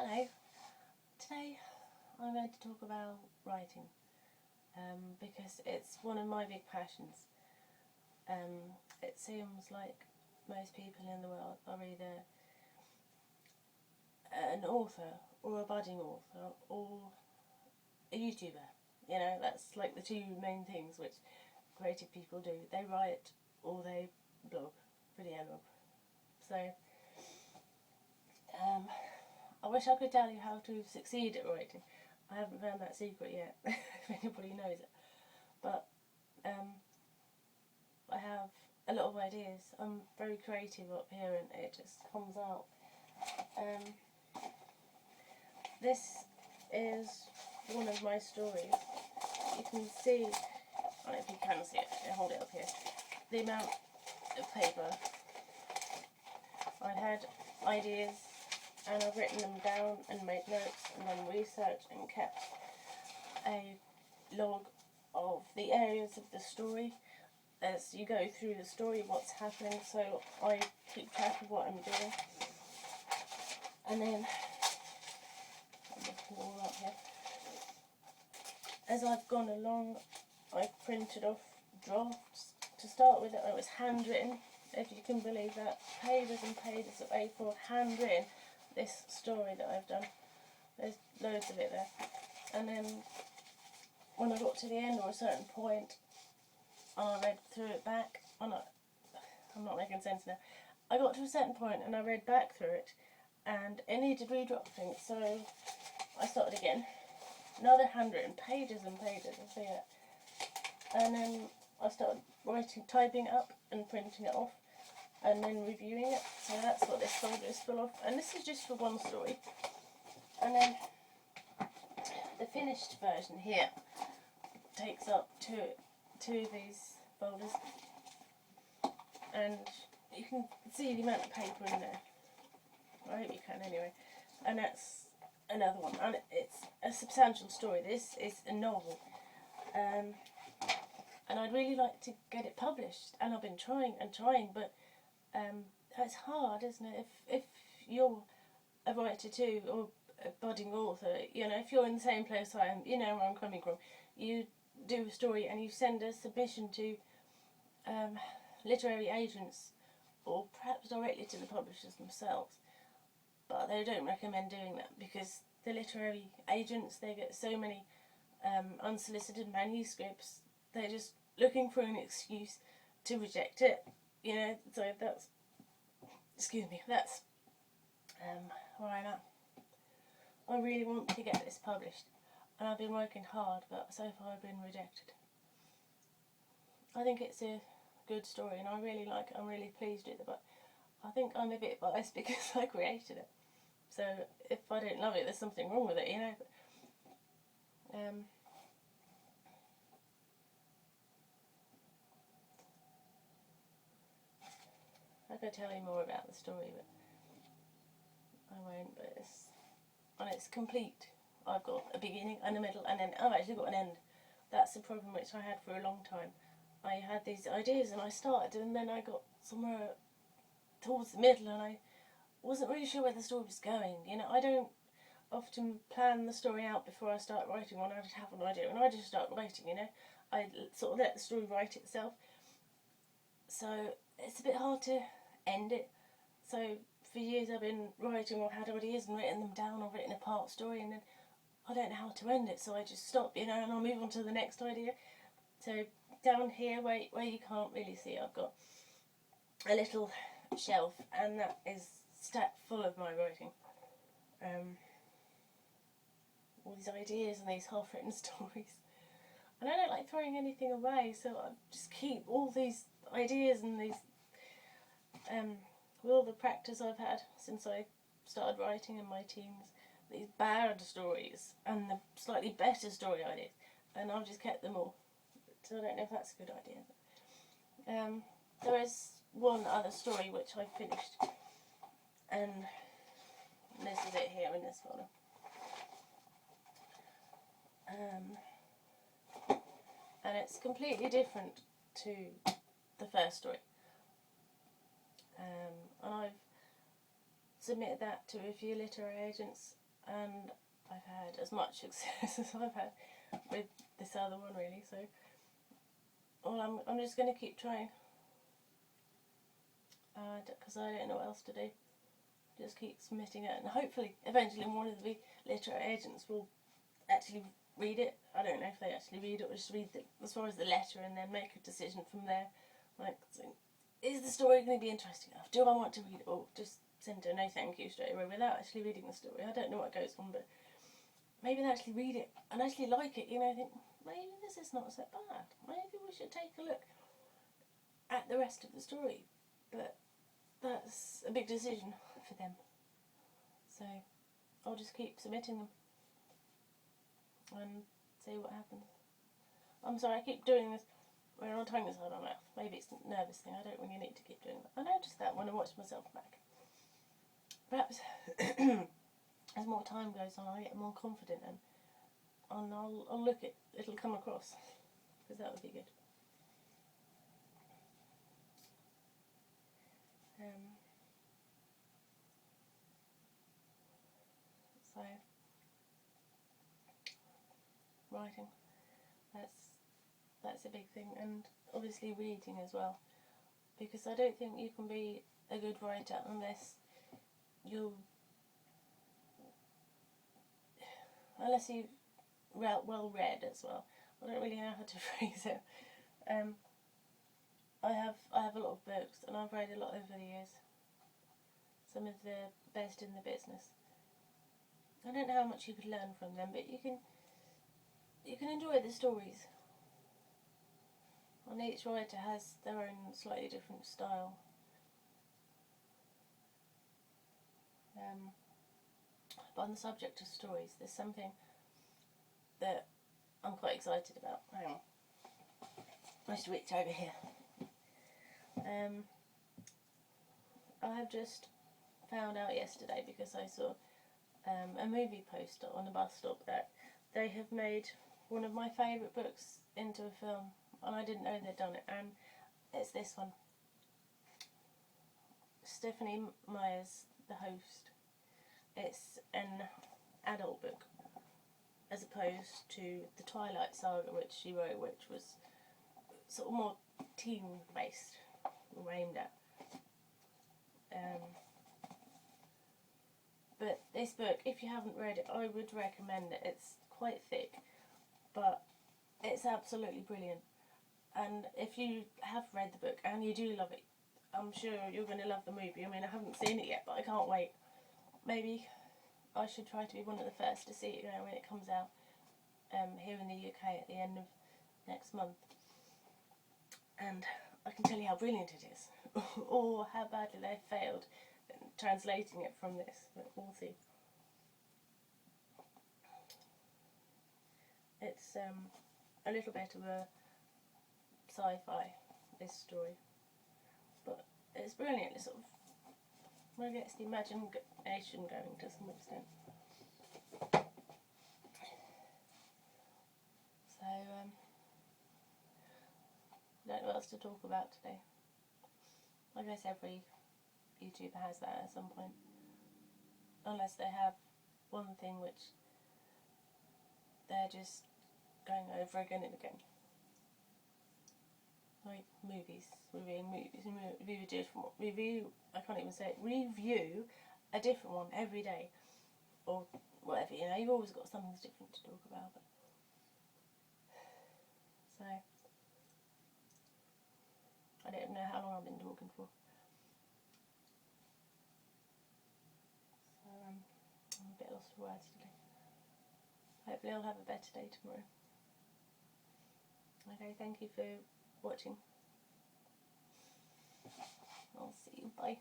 Hello. Today I'm going to talk about writing because it's one of my big passions. It seems like most people in the world are either an author or a budding author or a YouTuber. You know, that's like the two main things which creative people do. They write or they blog, video blog. So I wish I could tell you how to succeed at writing. I haven't found that secret yet, if anybody knows it. But I have a lot of ideas. I'm very creative up here and it just comes out. This is one of my stories. You can see, I don't know if you can see it, I'll hold it up here, the amount of paper. I've had ideas and I've written them down and made notes and done research and kept a log of the areas of the story as you go through the story, what's happening, so I keep track of what I'm doing. And then, I'll just put it all up here. As I've gone along, I've printed off drafts. To start with, it was handwritten, if you can believe that. Pages and pages of A4 handwritten. This story that I've done. There's loads of it there. And then when I got to the end or a certain point, and I read through it back, I'm not making sense now. I got to a certain point and I read back through it, and it needed redrafting, so I started again. Another handwritten, pages and pages, I see that. And then I started typing it up and printing it off, and then reviewing it. So that's what this folder is full of. And this is just for one story. And then the finished version here takes up two of these folders. And you can see the amount of paper in there. I hope you can anyway. And that's another one. And it's a substantial story. This is a novel. And I'd really like to get it published. And I've been trying and trying, but it's hard, isn't it? If you're a writer too, or a budding author, you know, if you're in the same place I am, you know where I'm coming from. You do a story and you send a submission to literary agents, or perhaps directly to the publishers themselves. But they don't recommend doing that because the literary agents, they get so many unsolicited manuscripts. They're just looking for an excuse to reject it, you know. So that's, excuse me, that's where I'm at. I really want to get this published, and I've been working hard, but so far I've been rejected. I think it's a good story, and I really like it. I'm really pleased with it, but I think I'm a bit biased because I created it. So if I don't love it, there's something wrong with it, you know. But, I could tell you more about the story, but I won't. But it's complete. I've got a beginning and a middle, and then I've actually got an end. That's the problem which I had for a long time. I had these ideas and I started, and then I got somewhere towards the middle and I wasn't really sure where the story was going. You know, I don't often plan the story out before I start writing when I just have an idea and I just start writing, you know. I sort of let the story write itself. So it's a bit hard to end it. So for years I've been writing or had ideas and written them down or written a part story, and then I don't know how to end it, so I just stop, you know, and I'll move on to the next idea. So down here where you can't really see, I've got a little shelf, and that is stacked full of my writing. All these ideas and these half-written stories. And I don't like throwing anything away, so I just keep all these ideas and these, with all the practice I've had since I started writing in my teens, these bad stories and the slightly better story ideas, and I've just kept them all. So I don't know if that's a good idea. There is one other story which I finished, and this is it here in this folder. And it's completely different to the first story. And I've submitted that to a few literary agents, and I've had as much success as I've had with this other one, really. So, well, I'm just going to keep trying, because I don't know what else to do. Just keep submitting it, and hopefully, eventually, one of the literary agents will actually read it. I don't know if they actually read it or just read as far as the letter and then make a decision from there. Like, so, is the story going to be interesting enough? Do I want to read it, or just send a no thank you straight away without actually reading the story? I don't know what goes on, but maybe they actually read it and actually like it. You know, think maybe this is not so bad. Maybe we should take a look at the rest of the story. But that's a big decision for them. So I'll just keep submitting them and see what happens. I'm sorry, I keep doing this when I'm tongue inside my mouth. Maybe it's a nervous thing. I don't really need to keep doing that. I noticed that when I watched myself back. Perhaps as more time goes on, I get more confident, and I'll look at it'll come across, because that would be good. So writing, that's a big thing, and obviously reading as well, because I don't think you can be a good writer unless you well read as well. I don't really know how to phrase it. I have a lot of books, and I've read a lot over the years. Some of the best in the business. I don't know how much you could learn from them, but you can enjoy the stories. And each writer has their own slightly different style. But on the subject of stories, there's something that I'm quite excited about. Hang on. I should reach over here. I have just found out yesterday, because I saw a movie poster on a bus stop, that they have made one of my favourite books into a film, and I didn't know they'd done it, and it's this one. Stephenie Meyer's The Host. It's an adult book, as opposed to the Twilight Saga, which she wrote, which was sort of more teen-based, or aimed at. But this book, if you haven't read it, I would recommend it. It's quite thick, but it's absolutely brilliant. And if you have read the book and you do love it, I'm sure you're going to love the movie. I mean, I haven't seen it yet, but I can't wait. Maybe I should try to be one of the first to see it, when it comes out here in the UK at the end of next month. And I can tell you how brilliant it is, or how badly they failed in translating it from this, but we'll see. It's a little bit of a sci-fi, this story, but it's brilliant. It sort of gets the imagination going to some extent. So, I don't know what else to talk about today. I guess every YouTuber has that at some point, unless they have one thing which they're just going over again and again. Like movies, reviewing movies, review a different one every day, or whatever, you've always got something different to talk about. So, I don't even know how long I've been talking for. So, I'm a bit lost for words today. Hopefully I'll have a better day tomorrow. Okay, thank you for watching. I'll see you, bye.